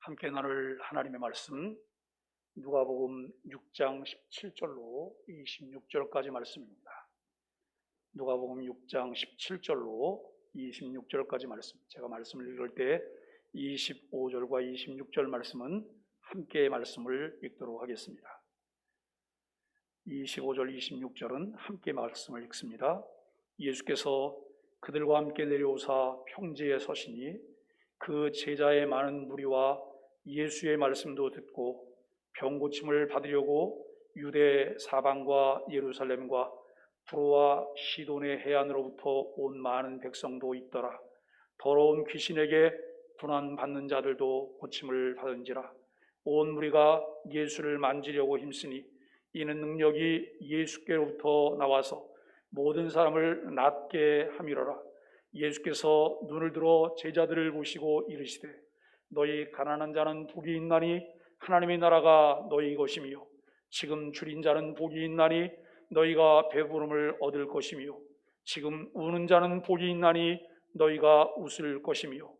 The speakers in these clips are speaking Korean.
함께 나눌 하나님의 말씀 누가복음 6장 17절로 26절까지 말씀입니다. 누가복음 6장 17절로 26절까지 말씀. 제가 말씀을 읽을 때 25절과 26절 말씀은 함께 말씀을 읽도록 하겠습니다. 25절, 26절은 함께 말씀을 읽습니다. 예수께서 그들과 함께 내려오사 평지에 서시니 그 제자의 많은 무리와 예수의 말씀도 듣고 병 고침을 받으려고 유대 사방과 예루살렘과 두로와 시돈의 해안으로부터 온 많은 백성도 있더라. 더러운 귀신에게 분한받는 자들도 고침을 받은지라. 온 무리가 예수를 만지려고 힘쓰니 이는 능력이 예수께로부터 나와서 모든 사람을 낫게 함이로라. 예수께서 눈을 들어 제자들을 보시고 이르시되 너희 가난한 자는 복이 있나니 하나님의 나라가 너희 것이며 지금 줄인 자는 복이 있나니 너희가 배부름을 얻을 것이며 지금 우는 자는 복이 있나니 너희가 웃을 것이며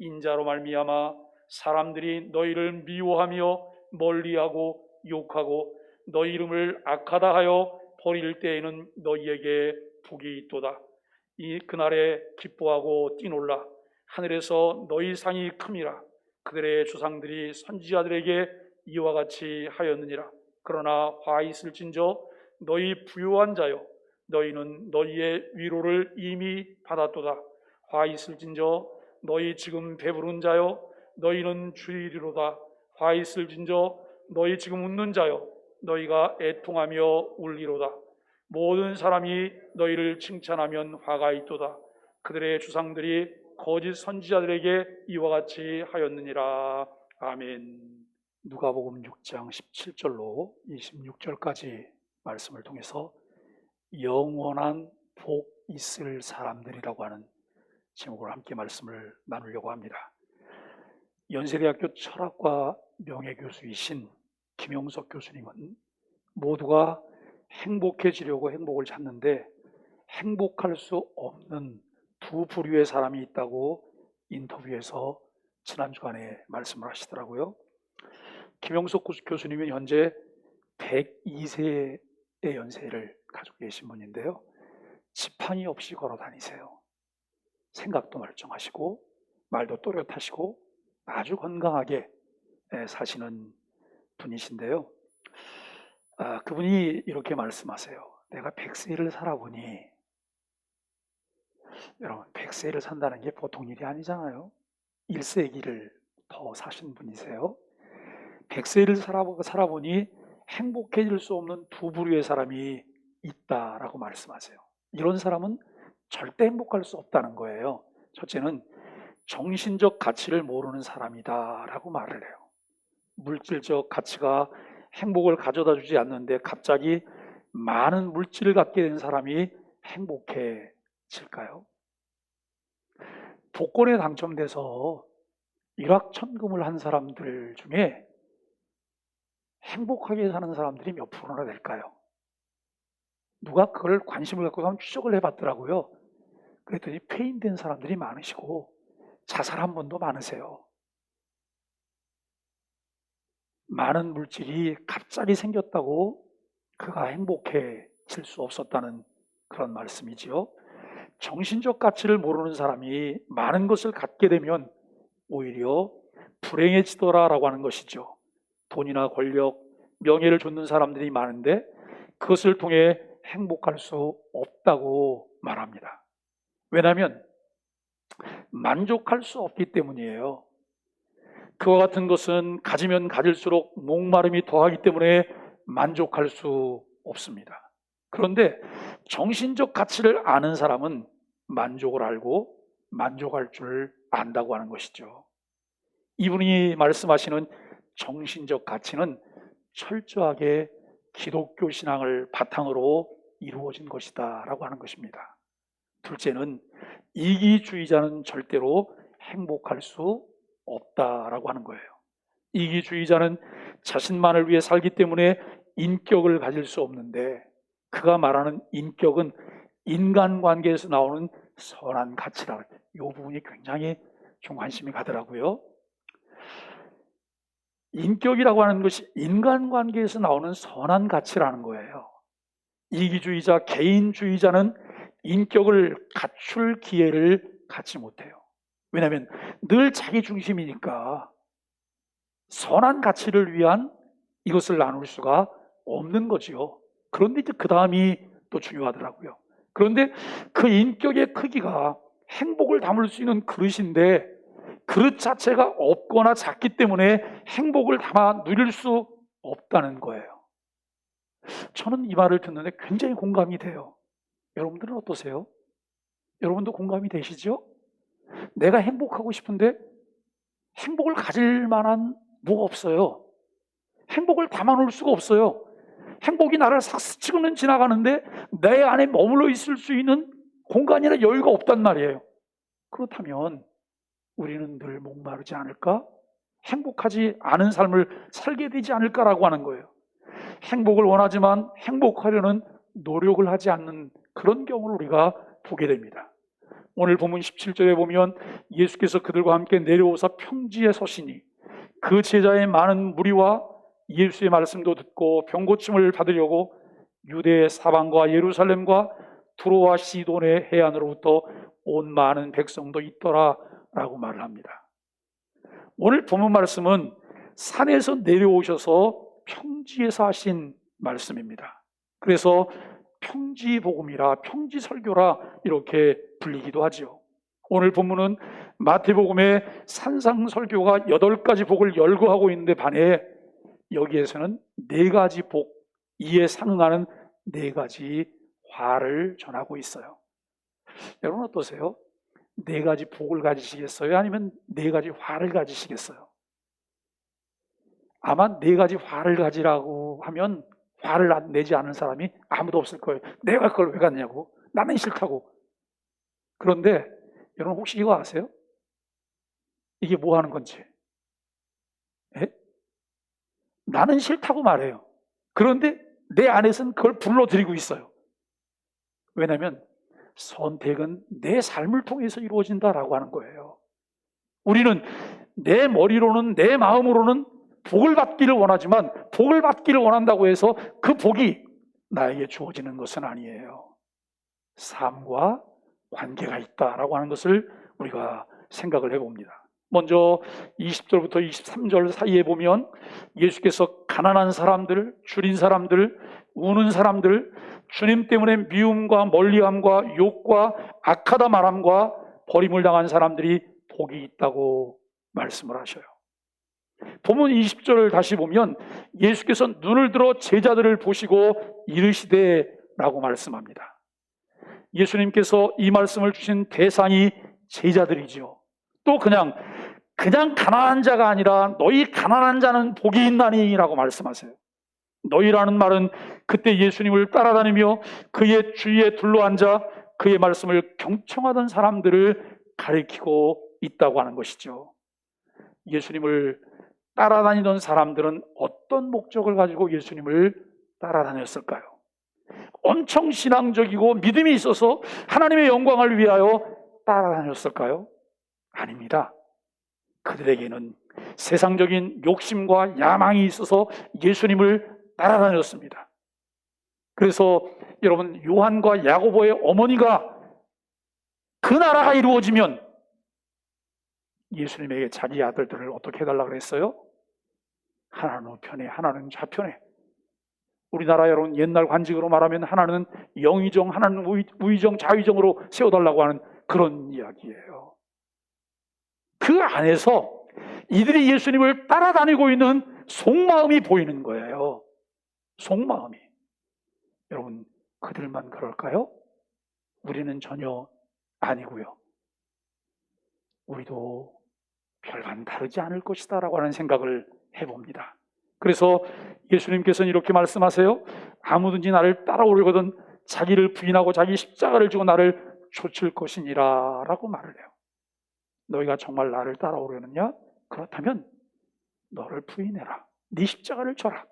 인자로 말미암아 사람들이 너희를 미워하며 멀리하고 욕하고 너희 이름을 악하다 하여 버릴 때에는 너희에게 복이 있도다. 이 그날에 기뻐하고 뛰놀라. 하늘에서 너희 상이 큼이라. 그들의 조상들이 선지자들에게 이와 같이 하였느니라. 그러나 화 있을진저 너희 부요한 자여 너희는 너희의 위로를 이미 받았도다. 화 있을진저 너희 지금 배부른 자여 너희는 주이리로다. 화 있을진저 너희 지금 웃는 자여 너희가 애통하며 울리로다. 모든 사람이 너희를 칭찬하면 화가 있도다. 그들의 조상들이 거짓 선지자들에게 이와 같이 하였느니라. 아멘. 누가복음 6장 17절로 26절까지 말씀을 통해서 영원한 복 있을 사람들이라고 하는 제목으로 함께 말씀을 나누려고 합니다. 연세대학교 철학과 명예교수이신 김용석 교수님은 모두가 행복해지려고 행복을 찾는데 행복할 수 없는 두 부류의 사람이 있다고 인터뷰에서 지난 주간에 말씀을 하시더라고요. 김용석 교수님은 현재 102세의 연세를 가지고 계신 분인데요. 지팡이 없이 걸어 다니세요. 생각도 멀쩡하시고 말도 또렷하시고 아주 건강하게 사시는 분이신데요. 그분이 이렇게 말씀하세요. 내가 100세를 살아보니, 여러분 100세를 산다는 게 보통 일이 아니잖아요. 1세기를 더 사신 분이세요. 100세를 살아보니 행복해질 수 없는 두 부류의 사람이 있다라고 말씀하세요. 이런 사람은 절대 행복할 수 없다는 거예요. 첫째는 정신적 가치를 모르는 사람이다라고 말을 해요. 물질적 가치가 행복을 가져다 주지 않는데 갑자기 많은 물질을 갖게 된 사람이 행복해질까요? 복권에 당첨돼서 일확천금을 한 사람들 중에 행복하게 사는 사람들이 몇 프로나 될까요? 누가 그걸 관심을 갖고 한번 추적을 해봤더라고요. 그랬더니 폐인된 사람들이 많으시고 자살한 분도 많으세요. 많은 물질이 갑자기 생겼다고 그가 행복해질 수 없었다는 그런 말씀이지요. 정신적 가치를 모르는 사람이 많은 것을 갖게 되면 오히려 불행해지더라라고 하는 것이죠. 돈이나 권력, 명예를 좇는 사람들이 많은데 그것을 통해 행복할 수 없다고 말합니다. 왜냐하면 만족할 수 없기 때문이에요. 그와 같은 것은 가지면 가질수록 목마름이 더하기 때문에 만족할 수 없습니다. 그런데 정신적 가치를 아는 사람은 만족을 알고 만족할 줄 안다고 하는 것이죠. 이분이 말씀하시는 정신적 가치는 철저하게 기독교 신앙을 바탕으로 이루어진 것이다 라고 하는 것입니다. 둘째는 이기주의자는 절대로 행복할 수 없다라고 하는 거예요. 이기주의자는 자신만을 위해 살기 때문에 인격을 가질 수 없는데 그가 말하는 인격은 인간관계에서 나오는 선한 가치라. 이 부분이 굉장히 좀 관심이 가더라고요. 인격이라고 하는 것이 인간관계에서 나오는 선한 가치라는 거예요. 이기주의자, 개인주의자는 인격을 갖출 기회를 갖지 못해요. 왜냐하면 늘 자기 중심이니까 선한 가치를 위한 이것을 나눌 수가 없는 거지요. 그런데 이제 그 다음이 또 중요하더라고요. 그런데 그 인격의 크기가 행복을 담을 수 있는 그릇인데 그릇 자체가 없거나 작기 때문에 행복을 담아 누릴 수 없다는 거예요. 저는 이 말을 듣는데 굉장히 공감이 돼요. 여러분들은 어떠세요? 여러분도 공감이 되시죠? 내가 행복하고 싶은데 행복을 가질 만한 뭐가 없어요. 행복을 담아놓을 수가 없어요. 행복이 나를 싹 스치고는 지나가는데 내 안에 머물러 있을 수 있는 공간이나 여유가 없단 말이에요. 그렇다면 우리는 늘 목마르지 않을까? 행복하지 않은 삶을 살게 되지 않을까라고 하는 거예요. 행복을 원하지만 행복하려는 노력을 하지 않는 그런 경우를 우리가 보게 됩니다. 오늘 본문 17절에 보면 예수께서 그들과 함께 내려오사 평지에 서시니 그 제자의 많은 무리와 예수의 말씀도 듣고 병고침을 받으려고 유대 사방과 예루살렘과 두로와 시돈의 해안으로부터 온 많은 백성도 있더라 라고 말을 합니다. 오늘 본문 말씀은 산에서 내려오셔서 평지에서 하신 말씀입니다. 그래서 평지복음이라 평지설교라 이렇게 불리기도 하죠. 오늘 본문은 마태복음의 산상설교가 8가지 복을 열거하고 있는데 반해 여기에서는 4가지 복, 이에 상응하는 4가지 화를 전하고 있어요. 여러분 어떠세요? 4가지 복을 가지시겠어요? 아니면 4가지 화를 가지시겠어요? 아마 4가지 화를 가지라고 하면 화를 내지 않은 사람이 아무도 없을 거예요. 내가 그걸 왜 갖냐고. 나는 싫다고. 그런데 여러분 혹시 이거 아세요? 이게 뭐 하는 건지? 에? 나는 싫다고 말해요. 그런데 내 안에서는 그걸 불러들이고 있어요. 왜냐하면 선택은 내 삶을 통해서 이루어진다라고 하는 거예요. 우리는 내 머리로는, 내 마음으로는 복을 받기를 원하지만 복을 받기를 원한다고 해서 그 복이 나에게 주어지는 것은 아니에요. 삶과 관계가 있다라고 하는 것을 우리가 생각을 해봅니다. 먼저 20절부터 23절 사이에 보면 예수께서 가난한 사람들, 줄인 사람들, 우는 사람들, 주님 때문에 미움과 멀리함과 욕과 악하다 말함과 버림을 당한 사람들이 복이 있다고 말씀을 하셔요. 본문 20절을 다시 보면 예수께서 눈을 들어 제자들을 보시고 이르시되 라고 말씀합니다. 예수님께서 이 말씀을 주신 대상이 제자들이죠. 또 그냥 가난한 자가 아니라 너희 가난한 자는 복이 있나니 라고 말씀하세요. 너희라는 말은 그때 예수님을 따라다니며 그의 주위에 둘러앉아 그의 말씀을 경청하던 사람들을 가리키고 있다고 하는 것이죠. 예수님을 따라다니던 사람들은 어떤 목적을 가지고 예수님을 따라다녔을까요? 엄청 신앙적이고 믿음이 있어서 하나님의 영광을 위하여 따라다녔을까요? 아닙니다. 그들에게는 세상적인 욕심과 야망이 있어서 예수님을 따라다녔습니다. 그래서 여러분 요한과 야고보의 어머니가 그 나라가 이루어지면 예수님에게 자기 아들들을 어떻게 해달라고 그랬어요? 하나는 우편에 하나는 좌편에. 우리나라 여러분 옛날 관직으로 말하면 하나는 영의정, 하나는 우의정, 좌의정으로 세워달라고 하는 그런 이야기예요. 그 안에서 이들이 예수님을 따라다니고 있는 속마음이 보이는 거예요. 속마음이. 여러분 그들만 그럴까요? 우리는 전혀 아니고요. 우리도 별반 다르지 않을 것이다 라고 하는 생각을 해봅니다. 그래서 예수님께서는 이렇게 말씀하세요. 아무든지 나를 따라오려거든 자기를 부인하고 자기 십자가를 지고 나를 좇을 것이니라 라고 말을 해요. 너희가 정말 나를 따라오려느냐? 그렇다면 너를 부인해라. 네 십자가를 져라.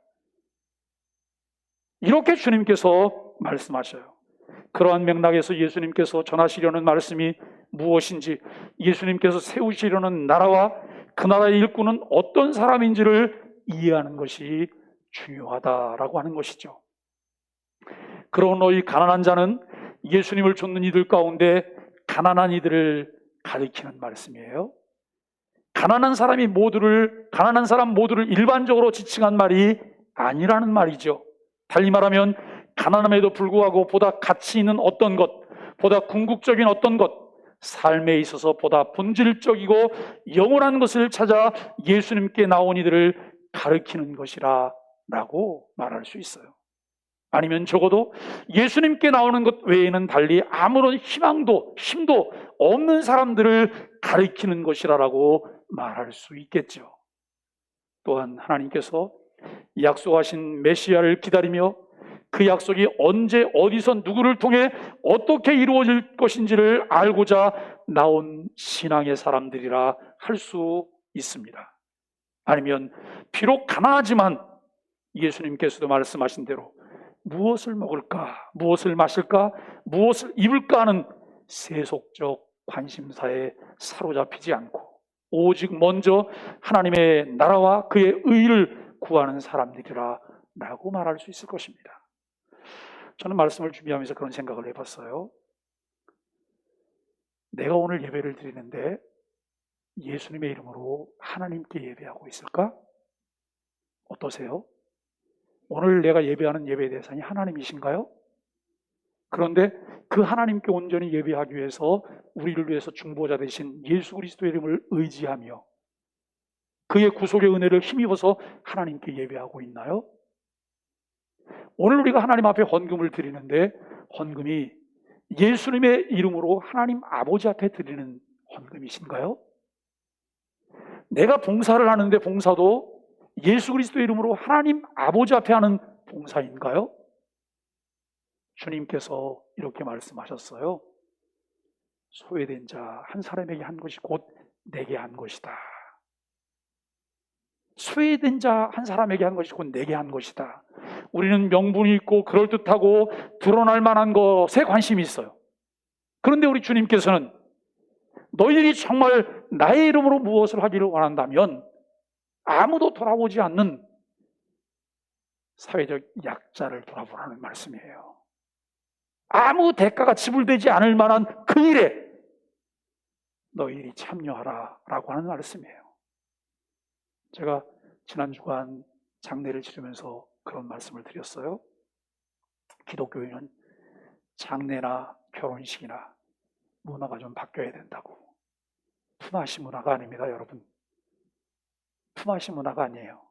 이렇게 주님께서 말씀하셔요. 그러한 맥락에서 예수님께서 전하시려는 말씀이 무엇인지, 예수님께서 세우시려는 나라와 그 나라의 일꾼은 어떤 사람인지를 이해하는 것이 중요하다라고 하는 것이죠. 그러므로 너희 가난한 자는 예수님을 좇는 이들 가운데 가난한 이들을 가리키는 말씀이에요. 가난한 사람 모두를 일반적으로 지칭한 말이 아니라는 말이죠. 달리 말하면 가난함에도 불구하고 보다 가치 있는 어떤 것, 보다 궁극적인 어떤 것, 삶에 있어서 보다 본질적이고 영원한 것을 찾아 예수님께 나온 이들을 가리키는 것이라 라고 말할 수 있어요. 아니면 적어도 예수님께 나오는 것 외에는 달리 아무런 희망도 힘도 없는 사람들을 가리키는 것이라고 말할 수 있겠죠. 또한 하나님께서 약속하신 메시아를 기다리며 그 약속이 언제 어디서 누구를 통해 어떻게 이루어질 것인지를 알고자 나온 신앙의 사람들이라 할 수 있습니다. 아니면 비록 가난하지만 예수님께서도 말씀하신 대로 무엇을 먹을까, 무엇을 마실까, 무엇을 입을까 하는 세속적 관심사에 사로잡히지 않고 오직 먼저 하나님의 나라와 그의 의를 구하는 사람들이라 라고 말할 수 있을 것입니다. 저는 말씀을 준비하면서 그런 생각을 해봤어요. 내가 오늘 예배를 드리는데 예수님의 이름으로 하나님께 예배하고 있을까? 어떠세요? 오늘 내가 예배하는 예배 대상이 하나님이신가요? 그런데 그 하나님께 온전히 예배하기 위해서 우리를 위해서 중보자 되신 예수 그리스도의 이름을 의지하며 그의 구속의 은혜를 힘입어서 하나님께 예배하고 있나요? 오늘 우리가 하나님 앞에 헌금을 드리는데 헌금이 예수님의 이름으로 하나님 아버지 앞에 드리는 헌금이신가요? 내가 봉사를 하는데 봉사도 예수 그리스도의 이름으로 하나님 아버지 앞에 하는 봉사인가요? 주님께서 이렇게 말씀하셨어요. 소외된 자 한 사람에게 한 것이 곧 내게 한 것이다. 소외된 자 한 사람에게 한 것이 곧 내게 한 것이다. 우리는 명분이 있고 그럴듯하고 드러날 만한 것에 관심이 있어요. 그런데 우리 주님께서는 너희들이 정말 나의 이름으로 무엇을 하기를 원한다면 아무도 돌아보지 않는 사회적 약자를 돌아보라는 말씀이에요. 아무 대가가 지불되지 않을 만한 그 일에 너희들이 참여하라 라고 하는 말씀이에요. 제가 지난 주간 장례를 치르면서 그런 말씀을 드렸어요. 기독교인은 장례나 결혼식이나 문화가 좀 바뀌어야 된다고. 품앗이 문화가 아닙니다, 여러분. 품앗이 문화가 아니에요.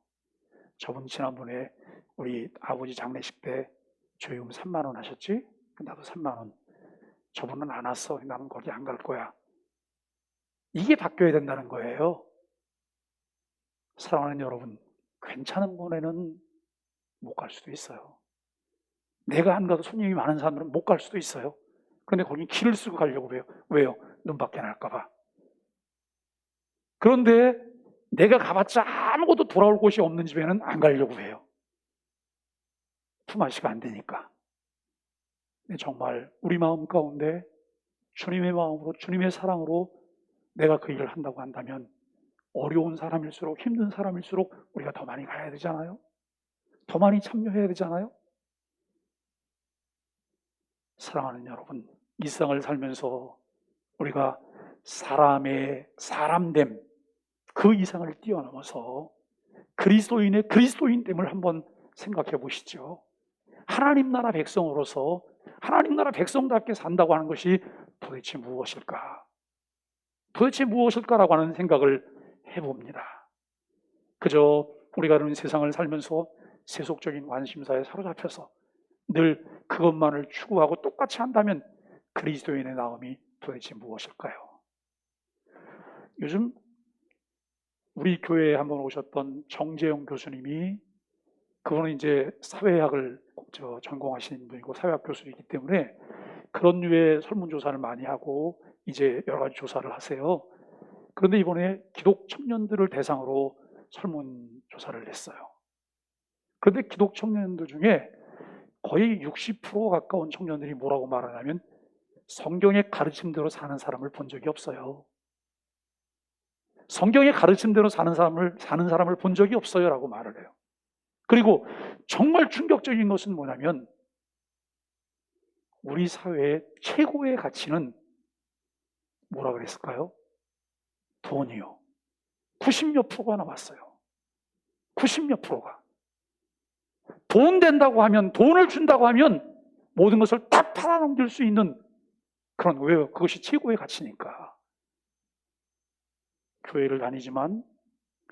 저분 지난번에 우리 아버지 장례식 때 조금 3만 원 하셨지? 나도 3만 원. 저분은 안 왔어. 나는 거기 안 갈 거야. 이게 바뀌어야 된다는 거예요. 사랑하는 여러분, 괜찮은 분에는 못 갈 수도 있어요. 내가 안 가도 손님이 많은 사람들은 못 갈 수도 있어요. 그런데 거기 길을 쓰고 가려고 해요. 왜요? 눈밖에 날까 봐. 그런데 내가 가봤자 아무것도 돌아올 곳이 없는 집에는 안 가려고 해요. 품앗이가 안 되니까. 정말 우리 마음 가운데 주님의 마음으로 주님의 사랑으로 내가 그 일을 한다고 한다면 어려운 사람일수록 힘든 사람일수록 우리가 더 많이 가야 되잖아요. 더 많이 참여해야 되잖아요. 사랑하는 여러분, 이 세상을 살면서 우리가 사람의 사람됨 그 이상을 뛰어넘어서 그리스도인의 그리스도인됨을 한번 생각해 보시죠. 하나님 나라 백성으로서 하나님 나라 백성답게 산다고 하는 것이 도대체 무엇일까? 도대체 무엇일까라고 하는 생각을 해봅니다. 그저 우리가 이런 세상을 살면서 세속적인 관심사에 사로잡혀서 늘 그것만을 추구하고 똑같이 한다면 그리스도인의 나음이 도대체 무엇일까요? 요즘 우리 교회에 한번 오셨던 정재영 교수님이 그분은 이제 사회학을 전공하신 분이고 사회학 교수이기 때문에 그런 류의 설문조사를 많이 하고 이제 여러 가지 조사를 하세요. 그런데 이번에 기독 청년들을 대상으로 설문조사를 했어요. 그런데 기독 청년들 중에 거의 60% 가까운 청년들이 뭐라고 말하냐면 성경의 가르침대로 사는 사람을 본 적이 없어요. 성경의 가르침대로 사는 사람을 본 적이 없어요 라고 말을 해요. 그리고 정말 충격적인 것은 뭐냐면 우리 사회의 최고의 가치는 뭐라 그랬을까요? 돈이요. 90몇 프로가 나왔어요. 90몇 프로가. 돈 된다고 하면, 돈을 준다고 하면 모든 것을 다 팔아넘길 수 있는 그런, 왜요? 그것이 최고의 가치니까. 교회를 다니지만,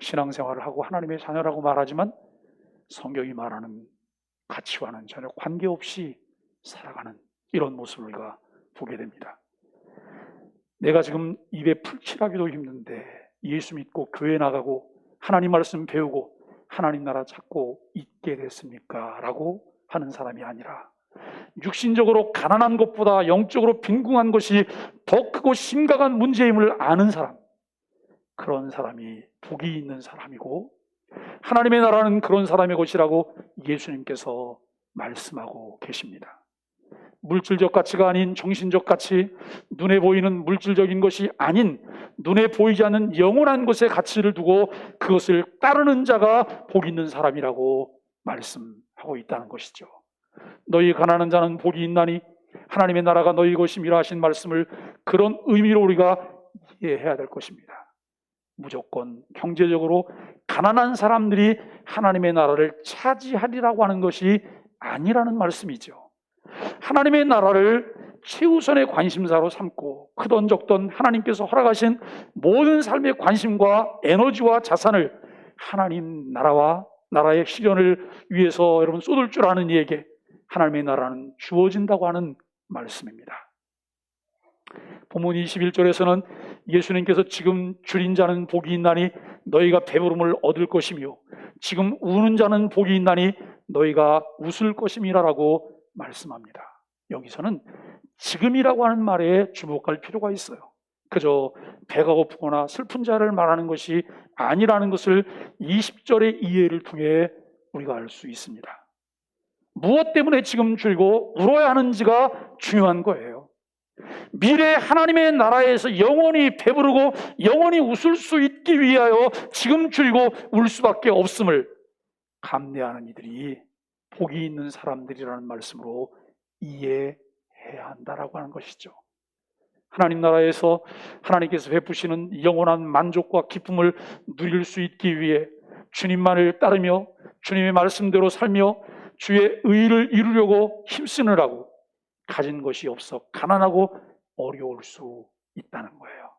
신앙생활을 하고 하나님의 자녀라고 말하지만 성경이 말하는 가치와는 전혀 관계없이 살아가는 이런 모습을 우리가 보게 됩니다. 내가 지금 입에 풀칠하기도 힘든데 예수 믿고 교회 나가고 하나님 말씀 배우고 하나님 나라 찾고 있게 됐습니까? 라고 하는 사람이 아니라 육신적으로 가난한 것보다 영적으로 빈궁한 것이 더 크고 심각한 문제임을 아는 사람, 그런 사람이 복이 있는 사람이고 하나님의 나라는 그런 사람의 것이라고 예수님께서 말씀하고 계십니다. 물질적 가치가 아닌 정신적 가치, 눈에 보이는 물질적인 것이 아닌 눈에 보이지 않는 영원한 것에 가치를 두고 그것을 따르는 자가 복 있는 사람이라고 말씀하고 있다는 것이죠. 너희 가난한 자는 복이 있나니 하나님의 나라가 너희 것임이라 하신 말씀을 그런 의미로 우리가 이해해야 될 것입니다. 무조건 경제적으로 가난한 사람들이 하나님의 나라를 차지하리라고 하는 것이 아니라는 말씀이죠. 하나님의 나라를 최우선의 관심사로 삼고 크던 적던 하나님께서 허락하신 모든 삶의 관심과 에너지와 자산을 하나님 나라와 나라의 실현을 위해서 여러분 쏟을 줄 아는 이에게 하나님의 나라는 주어진다고 하는 말씀입니다. 본문 21절에서는 예수님께서 지금 줄인 자는 복이 있나니 너희가 배부름을 얻을 것이며 지금 우는 자는 복이 있나니 너희가 웃을 것임이라라고 말씀합니다. 여기서는 지금이라고 하는 말에 주목할 필요가 있어요. 그저 배가 고프거나 슬픈 자를 말하는 것이 아니라는 것을 20절의 이해를 통해 우리가 알 수 있습니다. 무엇 때문에 지금 줄고 울어야 하는지가 중요한 거예요. 미래 하나님의 나라에서 영원히 배부르고 영원히 웃을 수 있기 위하여 지금 줄이고 울 수밖에 없음을 감내하는 이들이 복이 있는 사람들이라는 말씀으로 이해해야 한다라고 하는 것이죠. 하나님 나라에서 하나님께서 베푸시는 영원한 만족과 기쁨을 누릴 수 있기 위해 주님만을 따르며 주님의 말씀대로 살며 주의 의를 이루려고 힘쓰느라고 가진 것이 없어 가난하고 어려울 수 있다는 거예요.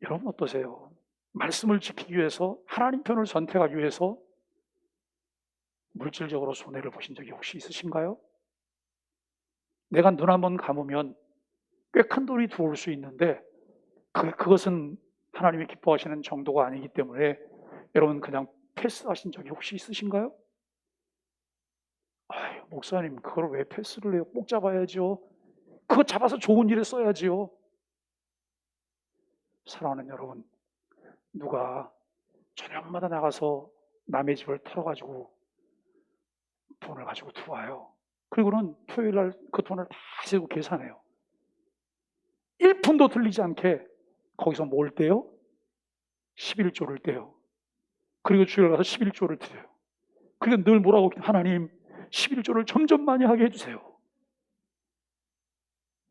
여러분 어떠세요? 말씀을 지키기 위해서 하나님 편을 선택하기 위해서 물질적으로 손해를 보신 적이 혹시 있으신가요? 내가 눈 한번 감으면 꽤 큰 돈이 들어올 수 있는데 그것은 하나님이 기뻐하시는 정도가 아니기 때문에 여러분 그냥 패스하신 적이 혹시 있으신가요? 아유, 목사님 그걸 왜 패스를 해요? 꼭 잡아야죠. 그거 잡아서 좋은 일에 써야지요. 사랑하는 여러분, 누가 저녁마다 나가서 남의 집을 털어가지고 돈을 가지고 들어와요. 그리고는 토요일날 그 돈을 다 세고 계산해요. 1푼도 들리지 않게 거기서 뭘 떼요? 11조를 떼요. 그리고 주일 가서 11조를 드려요. 그리고 늘 뭐라고 하나님 11조를 점점 많이 하게 해주세요.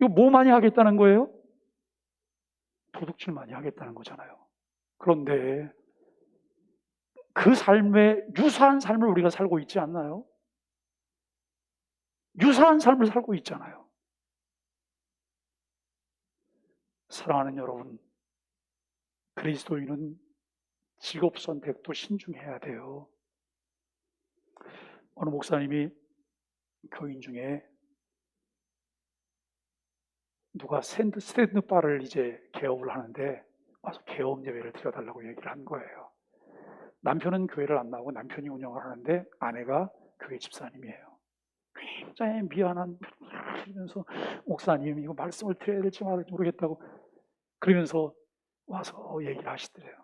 이거 뭐 많이 하겠다는 거예요? 도둑질 많이 하겠다는 거잖아요. 그런데 그 삶에 유사한 삶을 우리가 살고 있지 않나요? 유사한 삶을 살고 있잖아요. 사랑하는 여러분, 그리스도인은 직업 선택도 신중해야 돼요. 어느 목사님이 교인 중에 누가 스탠드바를 이제 개업을 하는데 와서 개업 예배를 드려달라고 얘기를 한 거예요. 남편은 교회를 안 나오고 남편이 운영을 하는데 아내가 교회 집사님이에요. 굉장히 미안한 그러면서 목사님 이거 말씀을 드려야 될지 말을지 모르겠다고 그러면서 와서 얘기를 하시더래요.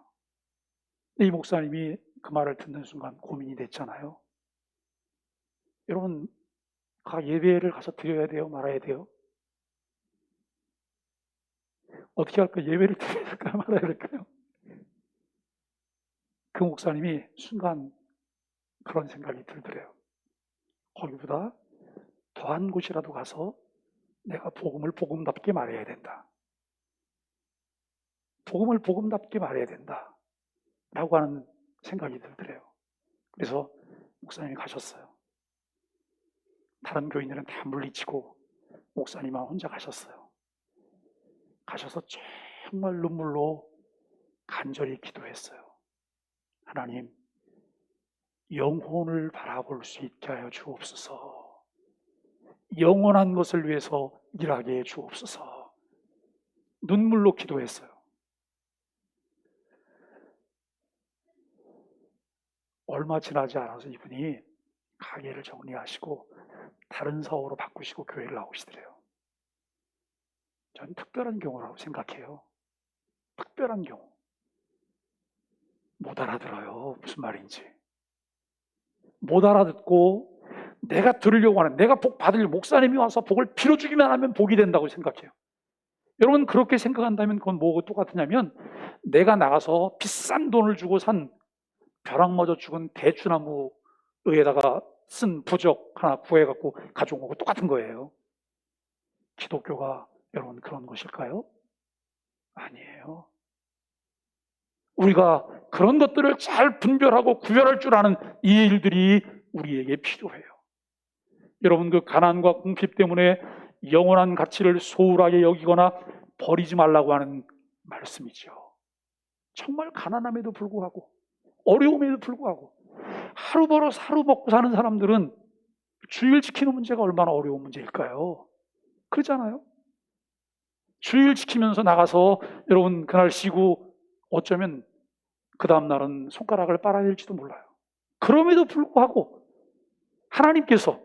이 목사님이 그 말을 듣는 순간 고민이 됐잖아요. 여러분 예배를 가서 드려야 돼요? 말아야 돼요? 어떻게 할까? 예배를 드려야 될까 말아야 될까요? 그 목사님이 순간 그런 생각이 들더래요. 거기보다 더한 곳이라도 가서 내가 복음을 복음답게 말해야 된다. 복음을 복음답게 말해야 된다. 라고 하는 생각이 들더래요. 그래서 목사님이 가셨어요. 다른 교인들은 다 물리치고 목사님만 혼자 가셨어요. 가셔서 정말 눈물로 간절히 기도했어요. 하나님, 영혼을 바라볼 수 있게 하여 주옵소서. 영원한 것을 위해서 일하게 해 주옵소서. 눈물로 기도했어요. 얼마 지나지 않아서 이분이 가게를 정리하시고 다른 사업으로 바꾸시고 교회를 나오시더래요. 전 특별한 경우라고 생각해요. 특별한 경우. 못 알아들어요. 무슨 말인지. 못 알아듣고 내가 들으려고 하는, 내가 복 받으려고, 목사님이 와서 복을 빌어주기만 하면 복이 된다고 생각해요. 여러분 그렇게 생각한다면 그건 뭐하고 똑같으냐면 내가 나가서 비싼 돈을 주고 산 벼락맞아 죽은 대추나무에다가 쓴 부적 하나 구해갖고 가져온 거고 똑같은 거예요. 기독교가 여러분 그런 것일까요? 아니에요. 우리가 그런 것들을 잘 분별하고 구별할 줄 아는 이 일들이 우리에게 필요해요. 여러분 그 가난과 궁핍 때문에 영원한 가치를 소홀하게 여기거나 버리지 말라고 하는 말씀이죠. 정말 가난함에도 불구하고 어려움에도 불구하고 하루 벌어서 하루 먹고 사는 사람들은 주일 지키는 문제가 얼마나 어려운 문제일까요? 그렇잖아요. 주일 지키면서 나가서 여러분 그날 쉬고 어쩌면 그 다음날은 손가락을 빨아야 될지도 몰라요. 그럼에도 불구하고 하나님께서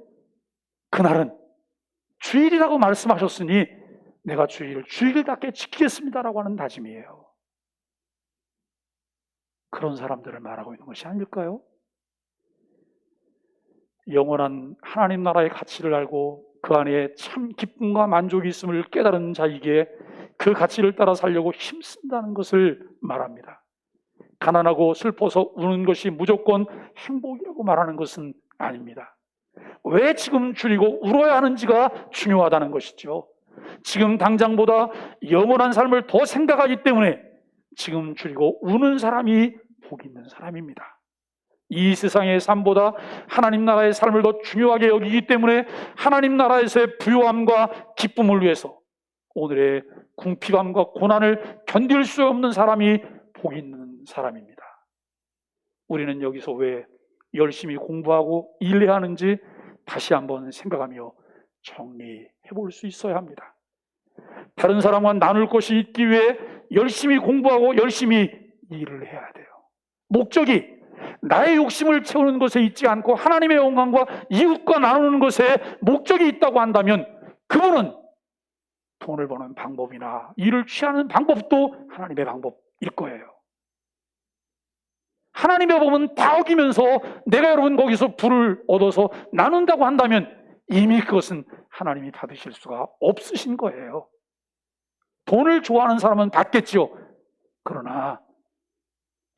그날은 주일이라고 말씀하셨으니 내가 주일을 주일답게 지키겠습니다라고 하는 다짐이에요. 그런 사람들을 말하고 있는 것이 아닐까요? 영원한 하나님 나라의 가치를 알고 그 안에 참 기쁨과 만족이 있음을 깨달은 자에게 그 가치를 따라 살려고 힘쓴다는 것을 말합니다. 가난하고 슬퍼서 우는 것이 무조건 행복이라고 말하는 것은 아닙니다. 왜 지금 줄이고 울어야 하는지가 중요하다는 것이죠. 지금 당장보다 영원한 삶을 더 생각하기 때문에 지금 줄이고 우는 사람이 복 있는 사람입니다. 이 세상의 삶보다 하나님 나라의 삶을 더 중요하게 여기기 때문에 하나님 나라에서의 부요함과 기쁨을 위해서 오늘의 궁핍함과 고난을 견딜 수 없는 사람이 복 있는 사람입니다. 우리는 여기서 왜 열심히 공부하고 일해야 하는지 다시 한번 생각하며 정리해 볼 수 있어야 합니다. 다른 사람과 나눌 것이 있기 위해 열심히 공부하고 열심히 일을 해야 돼요. 목적이 나의 욕심을 채우는 것에 있지 않고 하나님의 영광과 이웃과 나누는 것에 목적이 있다고 한다면 그분은 돈을 버는 방법이나 일을 취하는 방법도 하나님의 방법일 거예요. 하나님의 법은 다 어기면서 내가 여러분 거기서 부를 얻어서 나눈다고 한다면 이미 그것은 하나님이 받으실 수가 없으신 거예요. 돈을 좋아하는 사람은 받겠지요. 그러나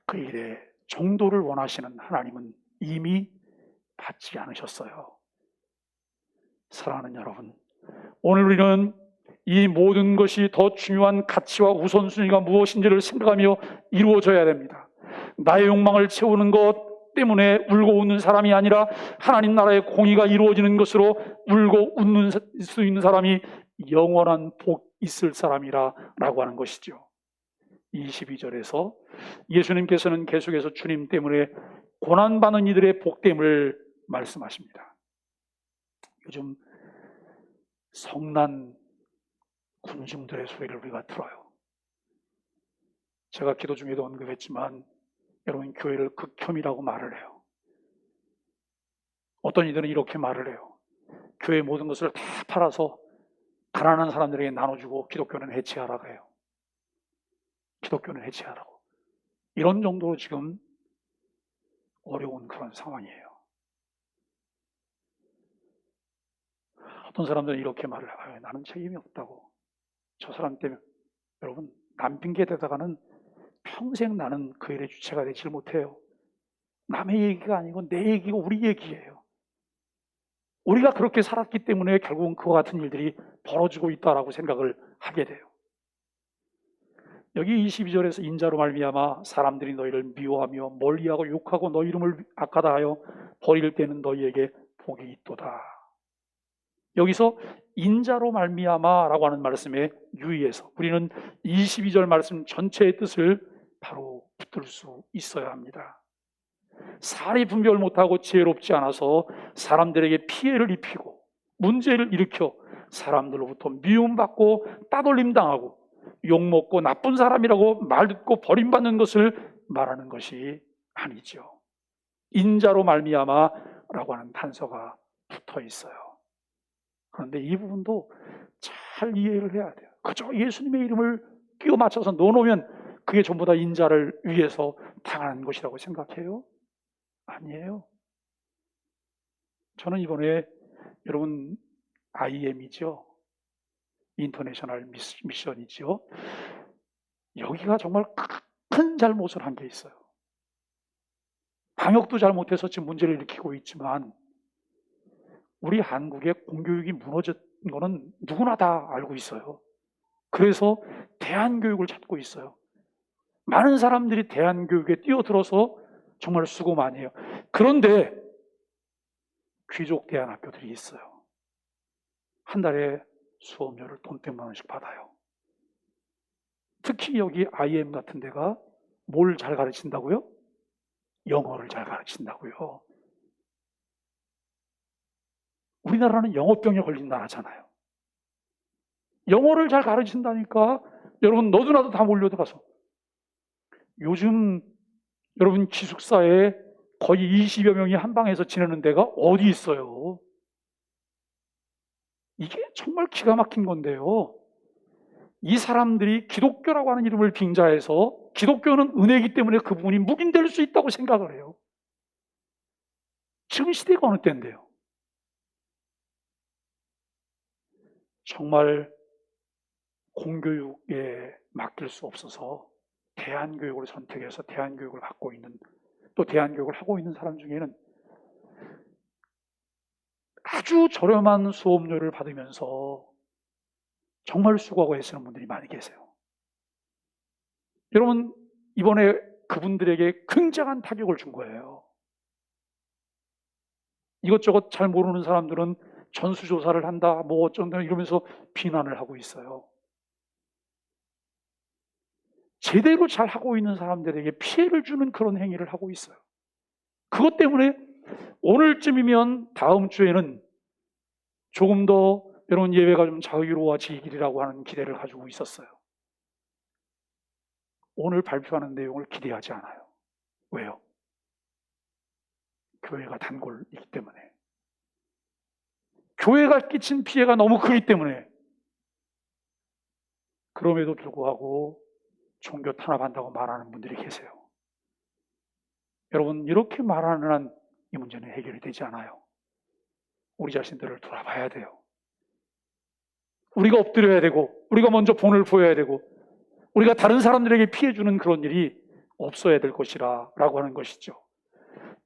그 일의 정도를 원하시는 하나님은 이미 받지 않으셨어요. 사랑하는 여러분, 오늘 우리는 이 모든 것이 더 중요한 가치와 우선순위가 무엇인지를 생각하며 이루어져야 됩니다. 나의 욕망을 채우는 것 때문에 울고 웃는 사람이 아니라 하나님 나라의 공의가 이루어지는 것으로 울고 웃는 수 있는 사람이 영원한 복 있을 사람이라고 하는 것이죠. 22절에서 예수님께서는 계속해서 주님 때문에 고난받는 이들의 복됨을 말씀하십니다. 요즘 성난 군중들의 소리를 우리가 들어요. 제가 기도 중에도 언급했지만 여러분 교회를 극혐이라고 말을 해요. 어떤 이들은 이렇게 말을 해요. 교회 모든 것을 다 팔아서 가난한 사람들에게 나눠주고 기독교는 해체하라고 해요. 기독교는 해체하라고. 이런 정도로 지금 어려운 그런 상황이에요. 어떤 사람들은 이렇게 말을 해요. 나는 책임이 없다고. 저 사람 때문에 여러분, 남 핑계 대다가는 평생 나는 그 일의 주체가 되질 못해요. 남의 얘기가 아니고 내 얘기고 우리 얘기예요. 우리가 그렇게 살았기 때문에 결국은 그와 같은 일들이 벌어지고 있다라고 생각을 하게 돼요. 여기 22절에서 인자로 말미암아 사람들이 너희를 미워하며 멀리하고 욕하고 너희 이름을 악하다 하여 버릴 때는 너희에게 복이 있도다. 여기서 인자로 말미암아라고 하는 말씀에 유의해서 우리는 22절 말씀 전체의 뜻을 바로 붙들 수 있어야 합니다. 사리 분별 못하고 지혜롭지 않아서 사람들에게 피해를 입히고 문제를 일으켜 사람들로부터 미움받고 따돌림 당하고 욕먹고 나쁜 사람이라고 말 듣고 버림받는 것을 말하는 것이 아니죠. 인자로 말미암아라고 하는 단서가 붙어 있어요. 그런데 이 부분도 잘 이해를 해야 돼요. 그저 예수님의 이름을 끼워 맞춰서 넣어놓으면 그게 전부 다 인자를 위해서 당하는 것이라고 생각해요? 아니에요. 저는 이번에 여러분 IM이죠. 인터내셔널 미션이죠. 여기가 정말 큰 잘못을 한 게 있어요. 방역도 잘못해서 지금 문제를 일으키고 있지만 우리 한국의 공교육이 무너진 거는 누구나 다 알고 있어요. 그래서 대안교육을 찾고 있어요. 많은 사람들이 대안교육에 뛰어들어서 정말 수고 많이 해요. 그런데 귀족 대안학교들이 있어요. 한 달에 수업료를 돈 100만 원씩 받아요. 특히 여기 IM 같은 데가 뭘 잘 가르친다고요? 영어를 잘 가르친다고요. 우리나라는 영어병에 걸린 나라잖아요. 영어를 잘 가르친다니까 여러분 너도 나도 다 몰려들어서 요즘 여러분 기숙사에 거의 20여 명이 한 방에서 지내는 데가 어디 있어요? 이게 정말 기가 막힌 건데요. 이 사람들이 기독교라고 하는 이름을 빙자해서 기독교는 은혜이기 때문에 그 부분이 묵인될 수 있다고 생각을 해요. 지금 시대가 어느 때인데요. 정말 공교육에 맡길 수 없어서 대안교육을 선택해서 대안교육을 받고 있는 또 대안교육을 하고 있는 사람 중에는 아주 저렴한 수업료를 받으면서 정말 수고하고 애쓰는 분들이 많이 계세요. 여러분 이번에 그분들에게 굉장한 타격을 준 거예요. 이것저것 잘 모르는 사람들은 전수조사를 한다 뭐 어쩐다 이러면서 비난을 하고 있어요. 제대로 잘 하고 있는 사람들에게 피해를 주는 그런 행위를 하고 있어요. 그것 때문에 오늘쯤이면 다음 주에는 조금 더 여러분 예배가 좀 자유로워지기라고 하는 기대를 가지고 있었어요. 오늘 발표하는 내용을 기대하지 않아요. 왜요? 교회가 단골이기 때문에. 교회가 끼친 피해가 너무 크기 때문에. 그럼에도 불구하고 종교 탄압한다고 말하는 분들이 계세요. 여러분 이렇게 말하는 한 이 문제는 해결이 되지 않아요. 우리 자신들을 돌아봐야 돼요. 우리가 엎드려야 되고 우리가 먼저 본을 보여야 되고 우리가 다른 사람들에게 피해 주는 그런 일이 없어야 될 것이라 라고 하는 것이죠.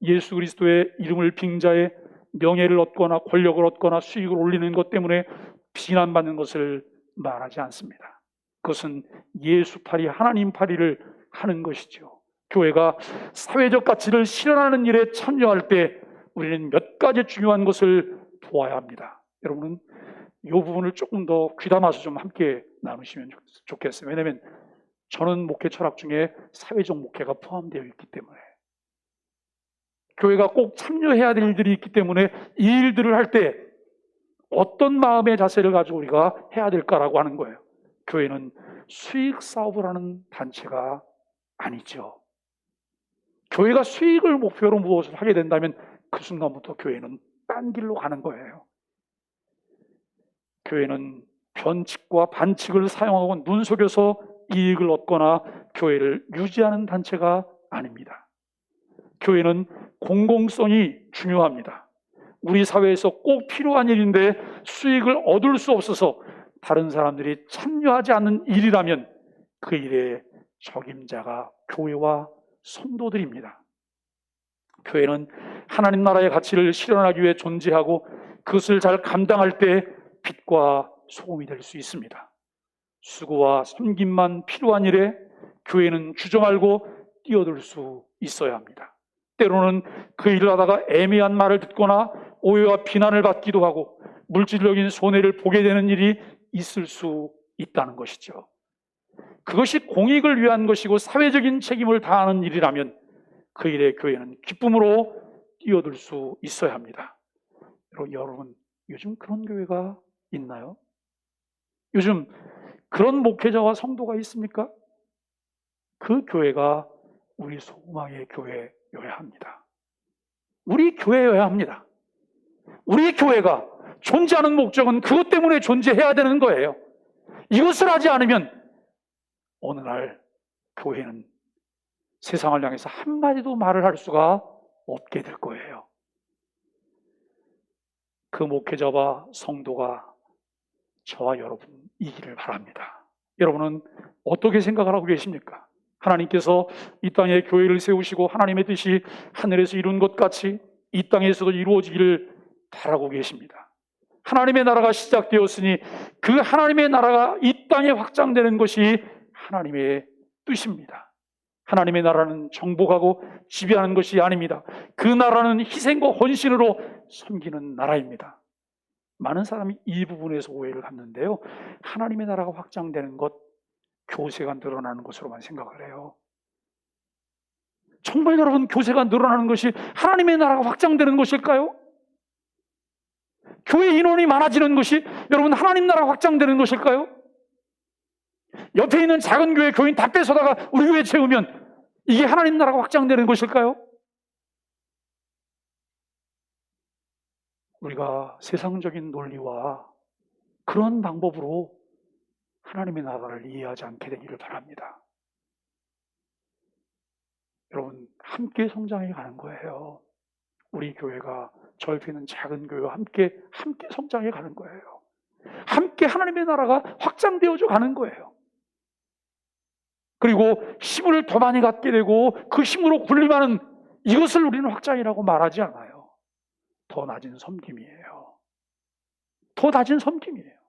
예수 그리스도의 이름을 빙자해 명예를 얻거나 권력을 얻거나 수익을 올리는 것 때문에 비난받는 것을 말하지 않습니다. 그것은 예수팔이 하나님팔이를 하는 것이죠. 교회가 사회적 가치를 실현하는 일에 참여할 때 우리는 몇 가지 중요한 것을 보아야 합니다. 여러분은 이 부분을 조금 더 귀담아서 좀 함께 나누시면 좋겠어요. 왜냐하면 저는 목회 철학 중에 사회적 목회가 포함되어 있기 때문에 교회가 꼭 참여해야 될 일들이 있기 때문에 이 일들을 할 때 어떤 마음의 자세를 가지고 우리가 해야 될까라고 하는 거예요. 교회는 수익 사업을 하는 단체가 아니죠. 교회가 수익을 목표로 무엇을 하게 된다면 그 순간부터 교회는 딴 길로 가는 거예요. 교회는 변칙과 반칙을 사용하고 눈속여서 이익을 얻거나 교회를 유지하는 단체가 아닙니다. 교회는 공공성이 중요합니다. 우리 사회에서 꼭 필요한 일인데 수익을 얻을 수 없어서 다른 사람들이 참여하지 않는 일이라면 그 일의 적임자가 교회와 성도들입니다. 교회는 하나님 나라의 가치를 실현하기 위해 존재하고 그것을 잘 감당할 때 빛과 소금이 될 수 있습니다. 수고와 섬김만 필요한 일에 교회는 주저 말고 뛰어들 수 있어야 합니다. 때로는 그 일을 하다가 애매한 말을 듣거나 오해와 비난을 받기도 하고 물질적인 손해를 보게 되는 일이 있을 수 있다는 것이죠. 그것이 공익을 위한 것이고 사회적인 책임을 다하는 일이라면 그 일에 교회는 기쁨으로 뛰어들 수 있어야 합니다. 여러분, 요즘 그런 교회가 있나요? 요즘 그런 목회자와 성도가 있습니까? 그 교회가 우리 소망의 교회여야 합니다. 우리 교회여야 합니다. 우리 교회가 존재하는 목적은 그것 때문에 존재해야 되는 거예요. 이것을 하지 않으면 어느 날 교회는 세상을 향해서 한마디도 말을 할 수가 없게 될 거예요. 그 목회자와 성도가 저와 여러분이기를 바랍니다. 여러분은 어떻게 생각을 하고 계십니까? 하나님께서 이 땅에 교회를 세우시고 하나님의 뜻이 하늘에서 이룬 것 같이 이 땅에서도 이루어지기를 바라고 계십니다. 하나님의 나라가 시작되었으니 그 하나님의 나라가 이 땅에 확장되는 것이 하나님의 뜻입니다. 하나님의 나라는 정복하고 지배하는 것이 아닙니다. 그 나라는 희생과 헌신으로 섬기는 나라입니다. 많은 사람이 이 부분에서 오해를 갖는데요, 하나님의 나라가 확장되는 것, 교세가 늘어나는 것으로만 생각을 해요. 정말 여러분, 교세가 늘어나는 것이 하나님의 나라가 확장되는 것일까요? 교회 인원이 많아지는 것이 여러분 하나님 나라가 확장되는 것일까요? 옆에 있는 작은 교회 교인 다 뺏어다가 우리 교회에 채우면 이게 하나님 나라가 확장되는 것일까요? 우리가 세상적인 논리와 그런 방법으로 하나님의 나라를 이해하지 않게 되기를 바랍니다. 여러분, 함께 성장해 가는 거예요. 우리 교회가 저 옆에 있는 작은 교회와 함께 성장해 가는 거예요. 함께 하나님의 나라가 확장되어져 가는 거예요. 그리고 힘을 더 많이 갖게 되고 그 힘으로 군림하는 이것을 우리는 확장이라고 말하지 않아요. 더 낮은 섬김이에요. 더 낮은 섬김이에요.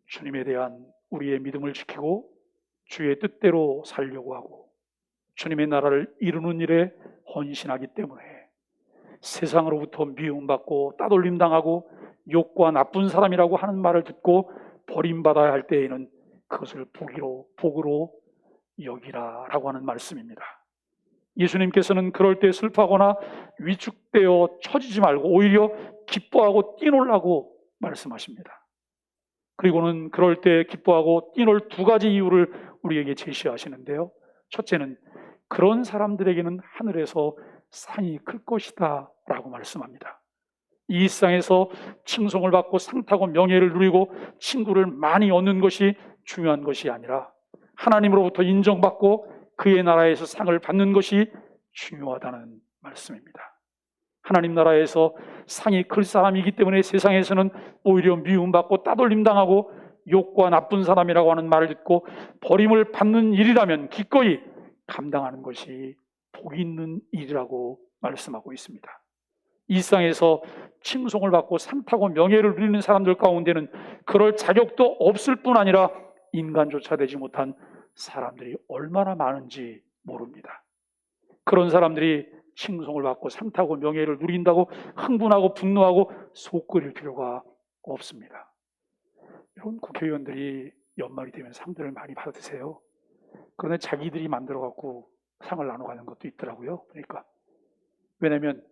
주님에 대한 우리의 믿음을 지키고 주의 뜻대로 살려고 하고 주님의 나라를 이루는 일에 헌신하기 때문에 세상으로부터 미움받고 따돌림당하고 욕과 나쁜 사람이라고 하는 말을 듣고 버림받아야 할 때에는 그것을 복으로 여기라라고 하는 말씀입니다. 예수님께서는 그럴 때 슬퍼하거나 위축되어 처지지 말고 오히려 기뻐하고 뛰놀라고 말씀하십니다. 그리고는 그럴 때 기뻐하고 뛰놀 두 가지 이유를 우리에게 제시하시는데요, 첫째는 그런 사람들에게는 하늘에서 상이 클 것이다 라고 말씀합니다. 이 세상에서 칭송을 받고 상 타고 명예를 누리고 친구를 많이 얻는 것이 중요한 것이 아니라 하나님으로부터 인정받고 그의 나라에서 상을 받는 것이 중요하다는 말씀입니다. 하나님 나라에서 상이 클 사람이기 때문에 세상에서는 오히려 미움받고 따돌림당하고 욕과 나쁜 사람이라고 하는 말을 듣고 버림을 받는 일이라면 기꺼이 감당하는 것이 복이 있는 일이라고 말씀하고 있습니다. 이 세상에서 칭송을 받고 상 타고 명예를 누리는 사람들 가운데는 그럴 자격도 없을 뿐 아니라 인간조차 되지 못한 사람들이 얼마나 많은지 모릅니다. 그런 사람들이 칭송을 받고 상 타고 명예를 누린다고 흥분하고 분노하고 속 끓일 필요가 없습니다. 이런 국회의원들이 연말이 되면 상들을 많이 받으세요. 그런데 자기들이 만들어갖고 상을 나눠가는 것도 있더라고요. 그러니까 왜냐하면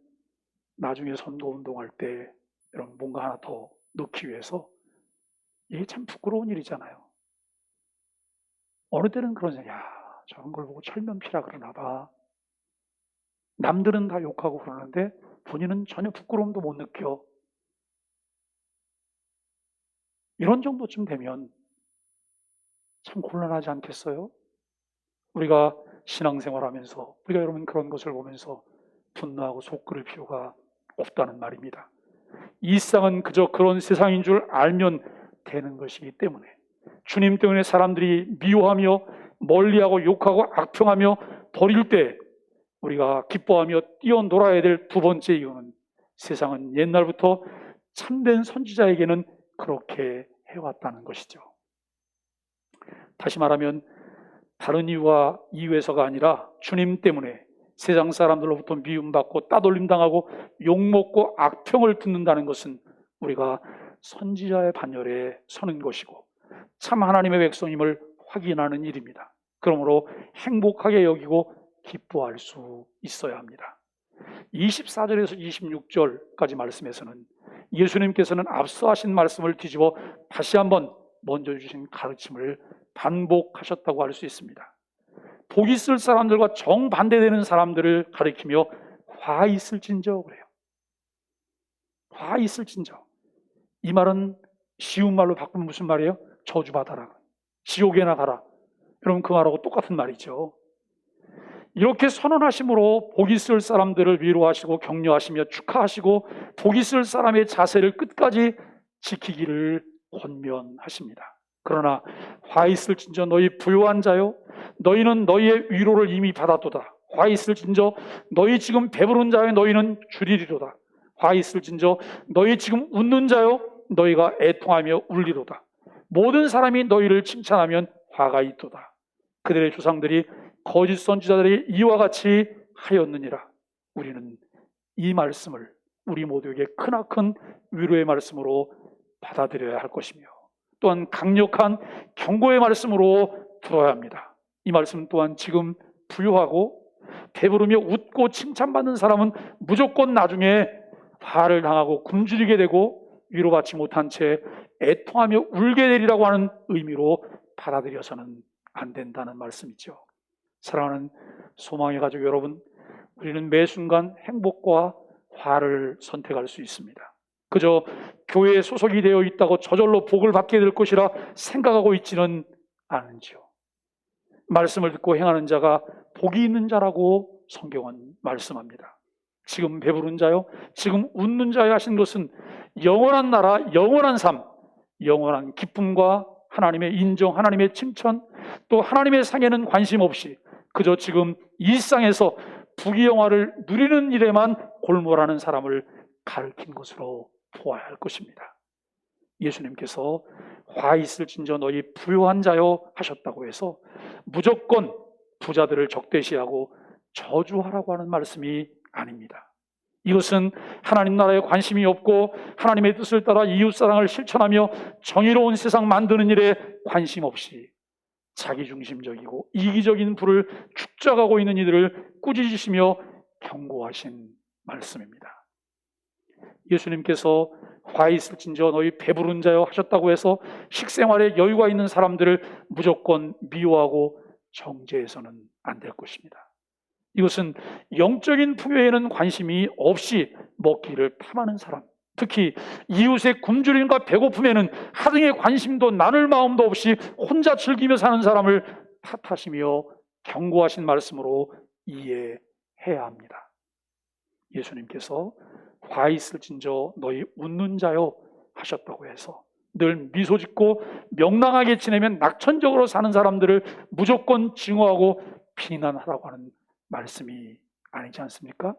나중에 선거운동할 때 여러분 뭔가 하나 더 넣기 위해서 이게 참 부끄러운 일이잖아요. 어느 때는 그런 생각, 야, 저런 걸 보고 철면피라 그러나 봐. 남들은 다 욕하고 그러는데 본인은 전혀 부끄러움도 못 느껴. 이런 정도쯤 되면 참 곤란하지 않겠어요? 우리가 신앙생활하면서 우리가 여러분 그런 것을 보면서 분노하고 속 끓일 필요가 없다는 말입니다. 이 세상은 그저 그런 세상인 줄 알면 되는 것이기 때문에 주님 때문에 사람들이 미워하며 멀리하고 욕하고 악평하며 버릴 때 우리가 기뻐하며 뛰어놀아야 될 두 번째 이유는 세상은 옛날부터 참된 선지자에게는 그렇게 해왔다는 것이죠. 다시 말하면 다른 이유에서가 아니라 주님 때문에 세상 사람들로부터 미움받고 따돌림 당하고 욕먹고 악평을 듣는다는 것은 우리가 선지자의 반열에 서는 것이고 참 하나님의 백성임을 확인하는 일입니다. 그러므로 행복하게 여기고 기뻐할 수 있어야 합니다. 24절에서 26절까지 말씀에서는 예수님께서는 앞서 하신 말씀을 뒤집어 다시 한번 먼저 주신 가르침을 반복하셨다고 할 수 있습니다. 복 있을 사람들과 정반대되는 사람들을 가리키며 화 있을진저 그래요. 화 있을진저. 이 말은 쉬운 말로 바꾸면 무슨 말이에요? 저주받아라, 지옥에나 가라. 여러분 그 말하고 똑같은 말이죠. 이렇게 선언하심으로 복 있을 사람들을 위로하시고 격려하시며 축하하시고 복 있을 사람의 자세를 끝까지 지키기를 권면하십니다. 그러나 화 있을진저 너희 부요한 자요, 너희는 너희의 위로를 이미 받았도다. 화 있을진저 너희 지금 배부른 자요, 너희는 줄이리로다. 화 있을진저 너희 지금 웃는 자요, 너희가 애통하며 울리로다. 모든 사람이 너희를 칭찬하면 화가 있도다. 그들의 조상들이 거짓 선지자들이 이와 같이 하였느니라. 우리는 이 말씀을 우리 모두에게 크나큰 위로의 말씀으로 받아들여야 할 것이며 또한 강력한 경고의 말씀으로 들어야 합니다. 이 말씀 또한 지금 부유하고 배부르며 웃고 칭찬받는 사람은 무조건 나중에 화를 당하고 굶주리게 되고 위로받지 못한 채 애통하며 울게 되리라고 하는 의미로 받아들여서는 안 된다는 말씀이죠. 사랑하는 소망의 가족 여러분, 우리는 매 순간 행복과 화를 선택할 수 있습니다. 그저 교회에 소속이 되어 있다고 저절로 복을 받게 될 것이라 생각하고 있지는 않은지요. 말씀을 듣고 행하는 자가 복이 있는 자라고 성경은 말씀합니다. 지금 배부른 자요, 지금 웃는 자요 하신 것은 영원한 나라, 영원한 삶, 영원한 기쁨과 하나님의 인정, 하나님의 칭찬, 또 하나님의 상에는 관심 없이 그저 지금 일상에서 부귀영화를 누리는 일에만 골몰하는 사람을 가르친 것으로 보아야 할 것입니다. 예수님께서 화 있을진저 너희 부요한 자요 하셨다고 해서 무조건 부자들을 적대시하고 저주하라고 하는 말씀이 아닙니다. 이것은 하나님 나라에 관심이 없고 하나님의 뜻을 따라 이웃사랑을 실천하며 정의로운 세상 만드는 일에 관심 없이 자기중심적이고 이기적인 부를 축적하고 있는 이들을 꾸짖으시며 경고하신 말씀입니다. 예수님께서 화 있을진저 너희 배부른 자여 하셨다고 해서 식생활에 여유가 있는 사람들을 무조건 미워하고 정죄해서는 안 될 것입니다. 이것은 영적인 풍요에는 관심이 없이 먹기를 탐하는 사람, 특히 이웃의 굶주림과 배고픔에는 하등의 관심도 나눌 마음도 없이 혼자 즐기며 사는 사람을 탓하시며 경고하신 말씀으로 이해해야 합니다. 예수님께서 화 있을진저 너희 웃는 자요 하셨다고 해서 늘 미소 짓고 명랑하게 지내면 낙천적으로 사는 사람들을 무조건 증오하고 비난하라고 하는 말씀이 아니지 않습니까?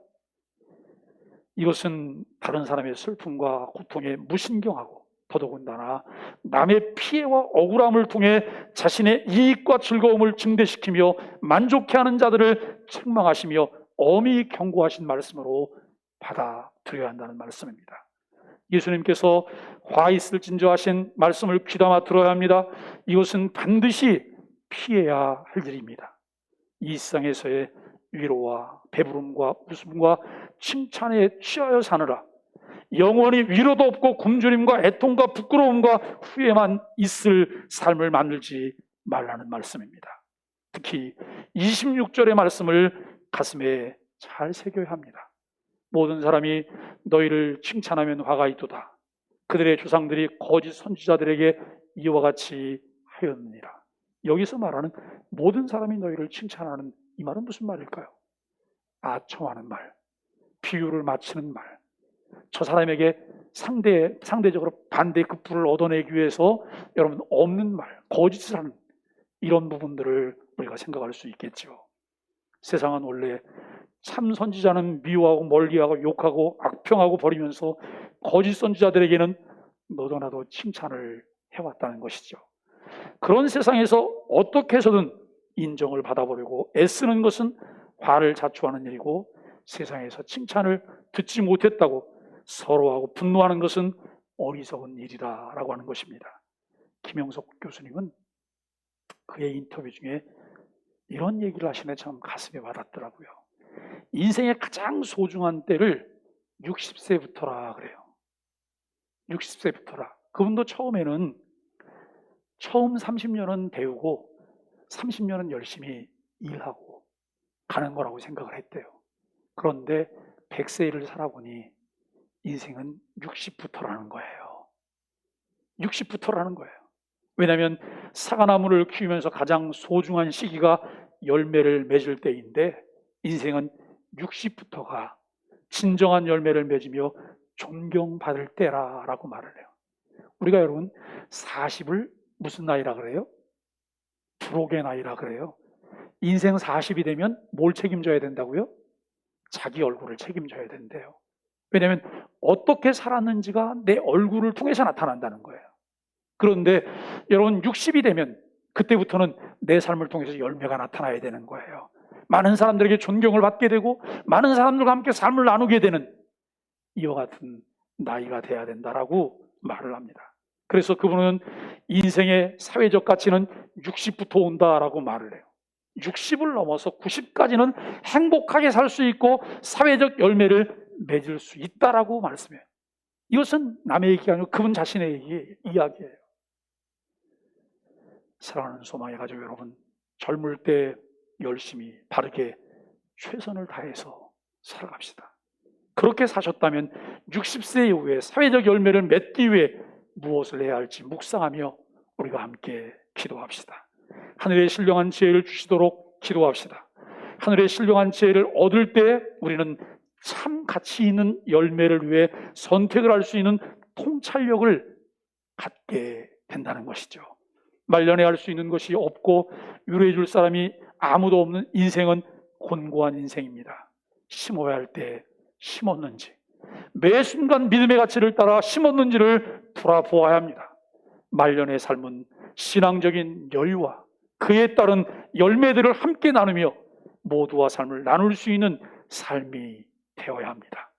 이것은 다른 사람의 슬픔과 고통에 무신경하고 더더군다나 남의 피해와 억울함을 통해 자신의 이익과 즐거움을 증대시키며 만족해하는 자들을 책망하시며 엄히 경고하신 말씀으로 받아들여야 한다는 말씀입니다. 예수님께서 화 있을진저 하신 말씀을 귀담아 들어야 합니다. 이것은 반드시 피해야 할 일입니다. 이 세상에서의 위로와 배부름과 웃음과 칭찬에 취하여 사느라 영원히 위로도 없고 굶주림과 애통과 부끄러움과 후회만 있을 삶을 만들지 말라는 말씀입니다. 특히 26절의 말씀을 가슴에 잘 새겨야 합니다. 모든 사람이 너희를 칭찬하면 화가 있도다. 그들의 조상들이 거짓 선지자들에게 이와 같이 하였느니라. 여기서 말하는 모든 사람이 너희를 칭찬하는 이 말은 무슨 말일까요? 아첨하는 말, 비유를 맞추는 말, 저 사람에게 상대적으로 반대급부를 얻어내기 위해서 여러분 없는 말, 거짓을 하는 이런 부분들을 우리가 생각할 수 있겠죠. 세상은 원래 참 선지자는 미워하고 멀리하고 욕하고 악평하고 버리면서 거짓 선지자들에게는 너도 나도 칭찬을 해왔다는 것이죠. 그런 세상에서 어떻게 해서든 인정을 받아보려고 애쓰는 것은 화를 자초하는 일이고, 세상에서 칭찬을 듣지 못했다고 서로하고 분노하는 것은 어리석은 일이다라고 하는 것입니다. 김영석 교수님은 그의 인터뷰 중에 이런 얘기를 하시네. 참 가슴에 와닿더라고요. 인생의 가장 소중한 때를 60세부터라 그래요. 60세부터라. 그분도 처음 30년은 배우고 30년은 열심히 일하고 가는 거라고 생각을 했대요. 그런데 100세를 살아보니 인생은 60부터라는 거예요. 60부터라는 거예요. 왜냐하면 사과나무를 키우면서 가장 소중한 시기가 열매를 맺을 때인데, 인생은 60부터가 진정한 열매를 맺으며 존경받을 때라고 말을 해요. 우리가 여러분 40을 무슨 나이라 그래요? 부록의 나이라 그래요. 인생 40이 되면 뭘 책임져야 된다고요? 자기 얼굴을 책임져야 된대요. 왜냐하면 어떻게 살았는지가 내 얼굴을 통해서 나타난다는 거예요. 그런데 여러분 60이 되면 그때부터는 내 삶을 통해서 열매가 나타나야 되는 거예요. 많은 사람들에게 존경을 받게 되고 많은 사람들과 함께 삶을 나누게 되는 이와 같은 나이가 돼야 된다라고 말을 합니다. 그래서 그분은 인생의 사회적 가치는 60부터 온다라고 말을 해요. 60을 넘어서 90까지는 행복하게 살 수 있고 사회적 열매를 맺을 수 있다라고 말씀해요. 이것은 남의 얘기가 아니고 그분 자신의 이야기예요. 사랑하는 소망의 가족 여러분, 젊을 때 열심히 바르게 최선을 다해서 살아갑시다. 그렇게 사셨다면 60세 이후에 사회적 열매를 맺기 위해 무엇을 해야 할지 묵상하며 우리가 함께 기도합시다. 하늘의 신령한 지혜를 주시도록 기도합시다. 하늘의 신령한 지혜를 얻을 때 우리는 참 가치 있는 열매를 위해 선택을 할 수 있는 통찰력을 갖게 된다는 것이죠. 말년에 할 수 있는 것이 없고 위로해 줄 사람이 아무도 없는 인생은 곤고한 인생입니다. 심어야 할 때 심었는지, 매 순간 믿음의 가치를 따라 심었는지를 돌아보아야 합니다. 말년의 삶은 신앙적인 여유와 그에 따른 열매들을 함께 나누며 모두와 삶을 나눌 수 있는 삶이 되어야 합니다.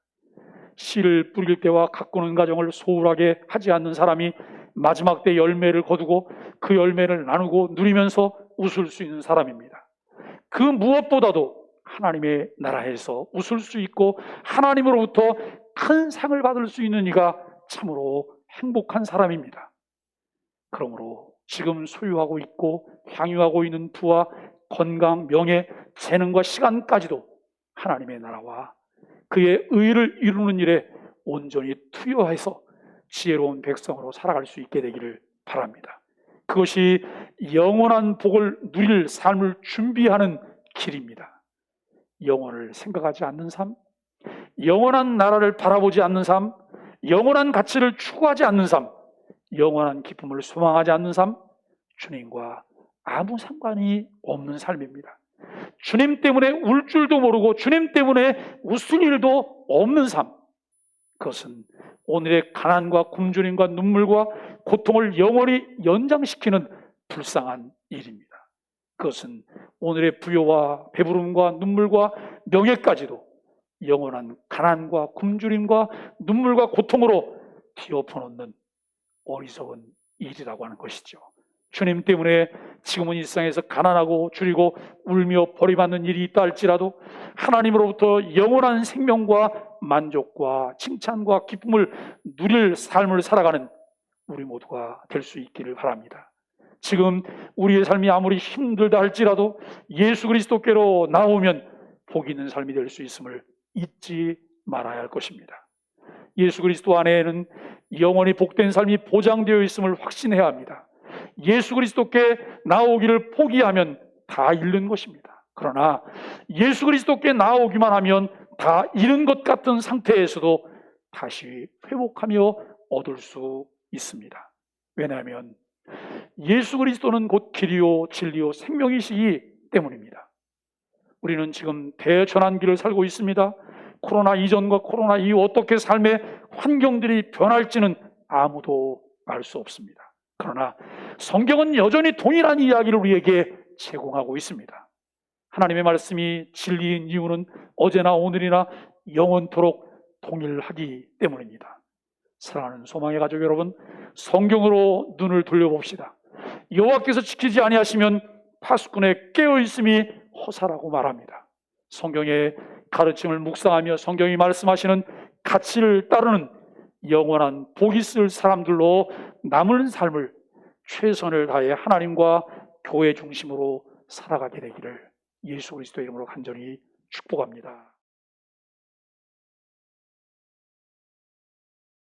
씨를 뿌릴 때와 가꾸는 과정을 소홀하게 하지 않는 사람이 마지막 때 열매를 거두고 그 열매를 나누고 누리면서 웃을 수 있는 사람입니다. 그 무엇보다도 하나님의 나라에서 웃을 수 있고 하나님으로부터 큰 상을 받을 수 있는 이가 참으로 행복한 사람입니다. 그러므로 지금 소유하고 있고 향유하고 있는 부와 건강, 명예, 재능과 시간까지도 하나님의 나라와 그의 의를 이루는 일에 온전히 투여해서 지혜로운 백성으로 살아갈 수 있게 되기를 바랍니다. 그것이 영원한 복을 누릴 삶을 준비하는 길입니다. 영원을 생각하지 않는 삶, 영원한 나라를 바라보지 않는 삶, 영원한 가치를 추구하지 않는 삶, 영원한 기쁨을 소망하지 않는 삶, 주님과 아무 상관이 없는 삶입니다. 주님 때문에 울 줄도 모르고 주님 때문에 웃을 일도 없는 삶, 그것은 오늘의 가난과 굶주림과 눈물과 고통을 영원히 연장시키는 불쌍한 일입니다. 그것은 오늘의 부요와 배부름과 눈물과 명예까지도 영원한 가난과 굶주림과 눈물과 고통으로 뒤엎어놓는 어리석은 일이라고 하는 것이죠. 주님 때문에 지금은 이 세상에서 가난하고 줄이고 울며 버림받는 일이 있다 할지라도 하나님으로부터 영원한 생명과 만족과 칭찬과 기쁨을 누릴 삶을 살아가는 우리 모두가 될 수 있기를 바랍니다. 지금 우리의 삶이 아무리 힘들다 할지라도 예수 그리스도께로 나오면 복 있는 삶이 될 수 있음을 잊지 말아야 할 것입니다. 예수 그리스도 안에는 영원히 복된 삶이 보장되어 있음을 확신해야 합니다. 예수 그리스도께 나오기를 포기하면 다 잃는 것입니다. 그러나 예수 그리스도께 나오기만 하면 다 잃은 것 같은 상태에서도 다시 회복하며 얻을 수 있습니다. 왜냐하면 예수 그리스도는 곧 길이요 진리요 생명이시기 때문입니다. 우리는 지금 대전환기를 살고 있습니다. 코로나 이전과 코로나 이후 어떻게 삶의 환경들이 변할지는 아무도 알 수 없습니다. 그러나 성경은 여전히 동일한 이야기를 우리에게 제공하고 있습니다. 하나님의 말씀이 진리인 이유는 어제나 오늘이나 영원토록 동일하기 때문입니다. 사랑하는 소망의 가족 여러분, 성경으로 눈을 돌려봅시다. 여호와께서 지키지 아니하시면 파수꾼의 깨어있음이 허사라고 말합니다. 성경의 가르침을 묵상하며 성경이 말씀하시는 가치를 따르는 영원한 복 있을 사람들로 남은 삶을 최선을 다해 하나님과 교회 중심으로 살아가게 되기를 예수 그리스도의 이름으로 간절히 축복합니다.